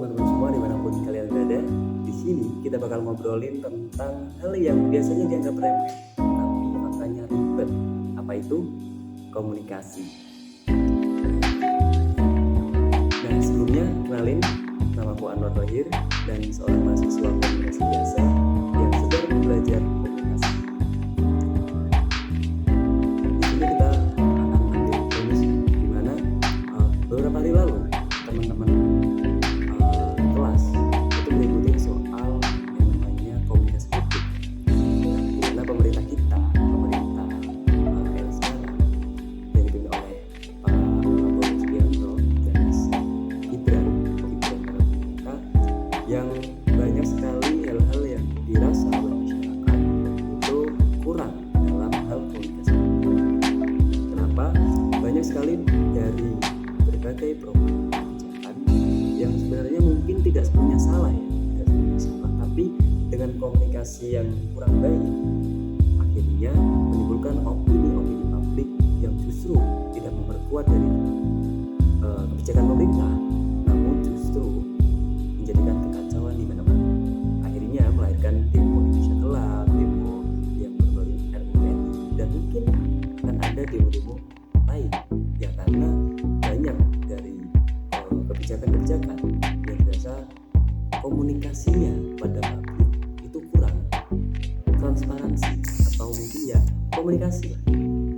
teman-teman semua dimanapun kalian berada. Di sini kita bakal ngobrolin tentang hal yang biasanya dianggap remeh, tapi makanya ribet. Apa itu? Komunikasi. Nah, sebelumnya kenalin, nama aku Anwar Thohir dan seorang mahasiswa komunikasi biasa yang sedang belajar komunikasi. Di sini kita akan ambil bonus di mana beberapa hari lalu teman-teman kelas itu mengikuti soal yang namanya komunikasi publik, di mana pemerintah era sekarang yang dipimpin oleh Pak Prabowo Subianto dan Mas Gibran Raka yang banyak sekali hal-hal yang dirasa oleh masyarakat itu kurang dalam hal komunikasi publik. Kenapa? Banyak sekali dari berbagai program kebijakan yang sebenarnya mungkin tidak sepenuhnya salah tapi dengan komunikasi yang kurang baik akhirnya menimbulkan opini publik yang justru tidak memperkuat dari kebijakan pemerintah, namun justru menjadikan kekacauan di mana-mana. Akhirnya melahirkan demo Indonesia Gelap, demo yang berbau RUU, dan mungkin akan ada demo-demo lain ya, karena banyak dari kebijakan-kebijakan yang dirasa komunikasinya pada publik itu kurang transparansi atau mungkin ya komunikasi.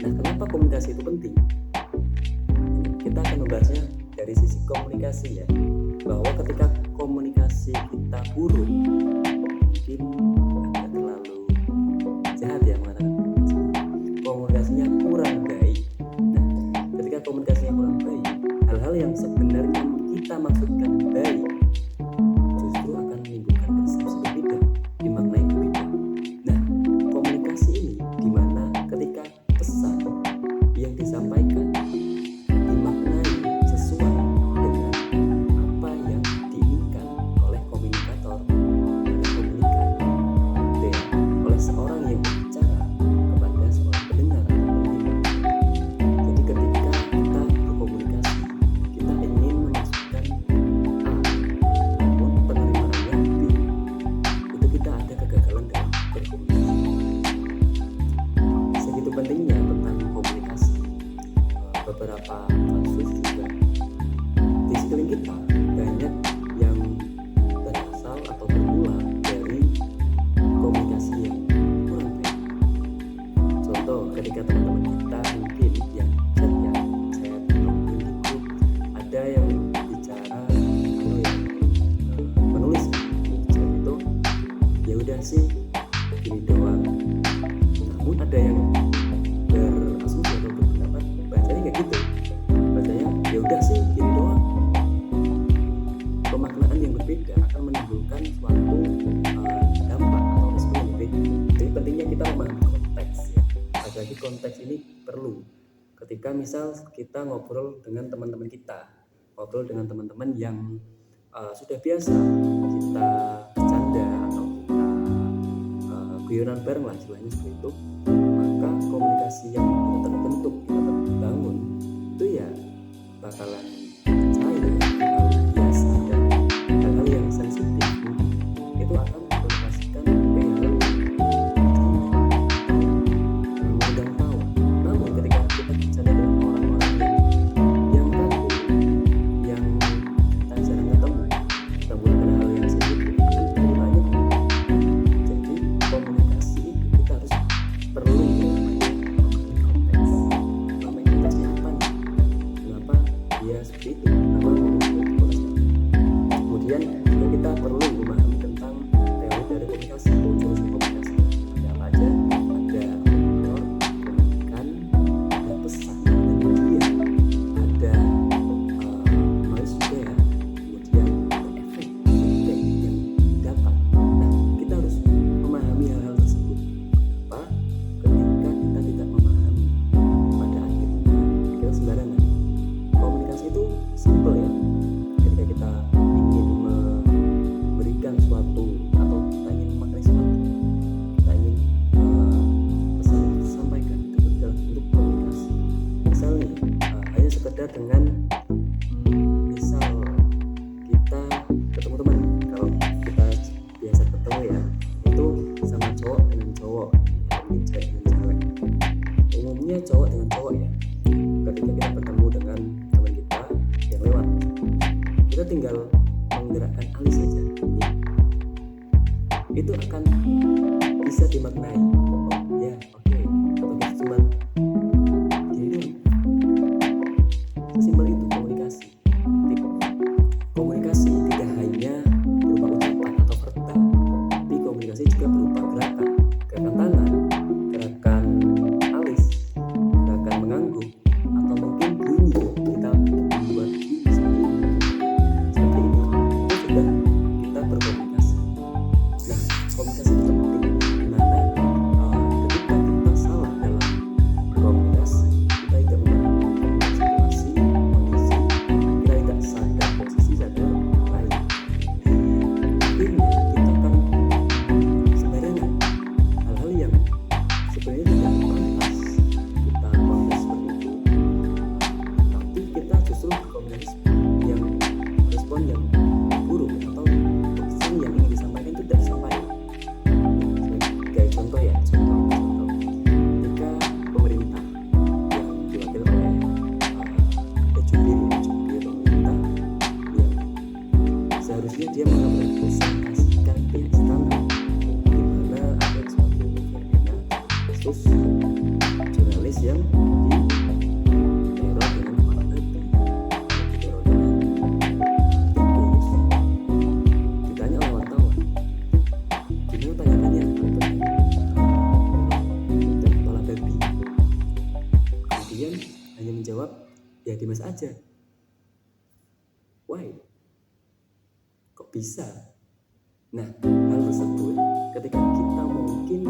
Nah, kenapa komunikasi itu penting? Kita akan membahasnya dari sisi komunikasi ya, bahwa ketika komunikasi kita buruk mungkin agak terlalu jahat ya mengatakan komunikasinya kurang baik. Nah, ketika komunikasinya kurang baik, hal-hal yang sebenarnya kita maksudkan baik justru akan menimbulkan persepsi berbeda, dimaknai berbeda. Nah, komunikasi ini dimana ketika pesan yang disampaikan dimaknai sesuai dengan apa yang diinginkan oleh komunikator pada komunikan, oleh seorang yang berbicara kepada seorang pendengar atau penerima. Jadi ketika kita berkomunikasi, kita ingin memasukkan A, namun penerimaannya B, itu kita ada kegagalan dalam berkomunikasi. Segitu pentingnya tentang komunikasi. Beberapa kasus juga di sekeliling kita banyak yang berasal atau bermula dari komunikasi yang kurang baik. Contoh, ketika teman-teman kita mungkin yang chat itu ada yang bicara atau yang menulis di chat itu ya udah sih gini doang, namun ada yang berasumsi atau berpendapat bacanya kayak gitu, bacanya ya udah sih gini doang. Pemaknaan yang berbeda akan menimbulkan suatu dampak atau respon yang berbeda. Jadi pentingnya kita memahami konteks ya. Lagi konteks ini perlu ketika misal kita ngobrol dengan teman-teman yang sudah biasa kita bercanda atau kita guyonan bareng lah istilahnya seperti itu, maka komunikasi yang kita terbentuk, kita terbangun itu ya bakalan cair, biasa, dan hal-hal yang sensitif itu akan mengkomunikasikan hal mengundang tawa. Namun ketika kita bicara dengan orang-orang yang kaku, yang kita jarang ketemu, kita menggunakan hal yang sensitif, kan banyak. Jadi komunikasi itu kita harus perlu namanya konteksnya apa nih, kenapa dia seperti itu, kenapa kemudian juga kita perlu memahami tentang teori dari komunikasi, jurusan komunikasi ada apa aja, ada komunikator, komunikan, ada pesan, dan kemudian ada noise juga ya, kemudian ada efek yang dapat. Nah, kita harus memahami hal-hal tersebut. Kenapa? Ketika kita tidak memahami, pada akhirnya kita sembarangan. Komunikasi itu simple ya. Ketika kita ingin memberikan suatu atau kita ingin memaknai kita tinggal menggerakkan alis saja ini, itu akan bisa dimaknai. Oh ya, oke. Atau kita cuma gini doang. Sesimpel itu komunikasi. Komunikasi tidak hanya berupa ucapan atau verbal, tapi komunikasi juga berupa gerakan tangan, gerakan alis, gerakan mengangguk, atau mungkin bunyi kita membuat seperti ini. Itu sudah kita berkomunikasi. Nah, komunikasi itu penting dimana ketika kita salah dalam berkomunikasi, kita tidak memahami situasi, kondisi, kita tidak sadar posisi sadar lain. Akhirnya kita akan sembarangan hal-hal yang sebenarnya tidak pantas kita komunikasi seperti itu, tapi kita justru komunikasi yang respon yang buruk atau pesan yang ingin disampaikan itu tidak disampaikan. Kayak contoh ketika pemerintah yang diwakili oleh jubir pemerintah yang seharusnya dia merepresentasikan istana, di mana ada suatu fenomena kasus jurnalis yang diteror dengan kepala batu, diteror dengan tikus. Ditanya oleh wartawan, gimana tanggapannya untuk kepala babi? Kemudian hanya menjawab, ya dimas aja. Why? Kok bisa? Nah, hal tersebut ketika kita mungkin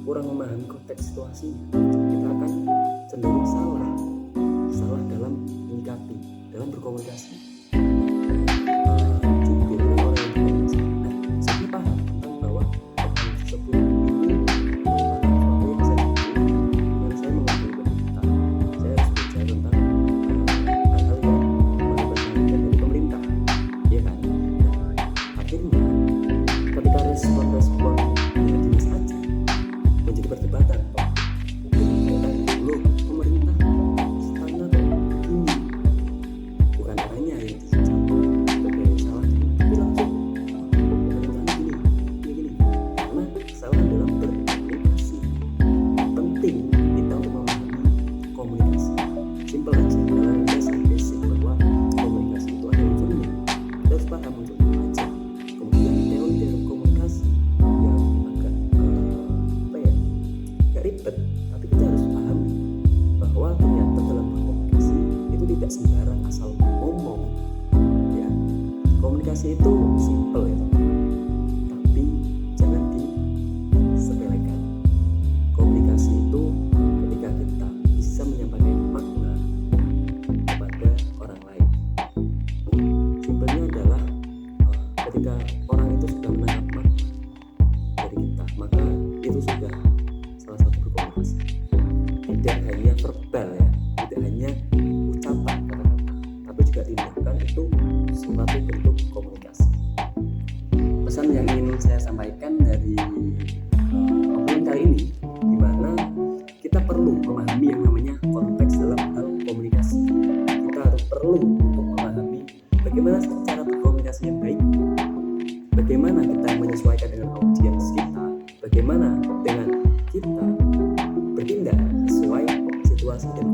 kurang memahami konteks situasinya, kita akan cenderung salah dalam menyikapi, dalam berkomunikasi. Jubir orang yang berkomunikasi. Nah, saya paham tentang bahwa orang tersebut itu merupakan sesuatu yang sensitif, dan saya mengambil pemerintah. Saya harus bicara tentang hal-hal yang merepresentasikan dari pemerintah, ya kan? Nah, akhirnya ketika respon ya dimas aja menjadi perdebatan. Pemerintah istana begini, bukan orangnya yang dicabut sebagai salah, tapi langsung pemerintahan gini. Karena salah dalam berkomunikasi. Penting kita untuk memahami komunikasi. Simpel aja, dalam basic bahwa komunikasi itu ada unsurnya. Kita harus paham unsurnya aja. Kemudian teori dalam komunikasi yang agak gak ribet, tapi kita harus paham bahwa ternyata dalam berkomunikasi itu tidak sembarang asal ngomong, ya. Komunikasi itu simple ya, tapi jangan disepelekan. Komunikasi itu ketika kita bisa menyampaikan makna kepada orang lain. Simpelnya adalah ketika orang itu sudah menangkap makna dari kita, maka itu sudah salah satu berkomunikasi. Tidak hanya verbal ya, tidak hanya ucapan kata-kata, tapi juga tindakan itu suatu bentuk komunikasi. Pesan yang ingin saya sampaikan dari obrolan kali ini, di mana kita perlu memahami yang namanya konteks dalam hal komunikasi. Kita harus perlu untuk memahami bagaimana cara berkomunikasi yang baik, bagaimana kita menyesuaikan dengan audiens kita, bagaimana dengan kita bertindak sesuai situasi dan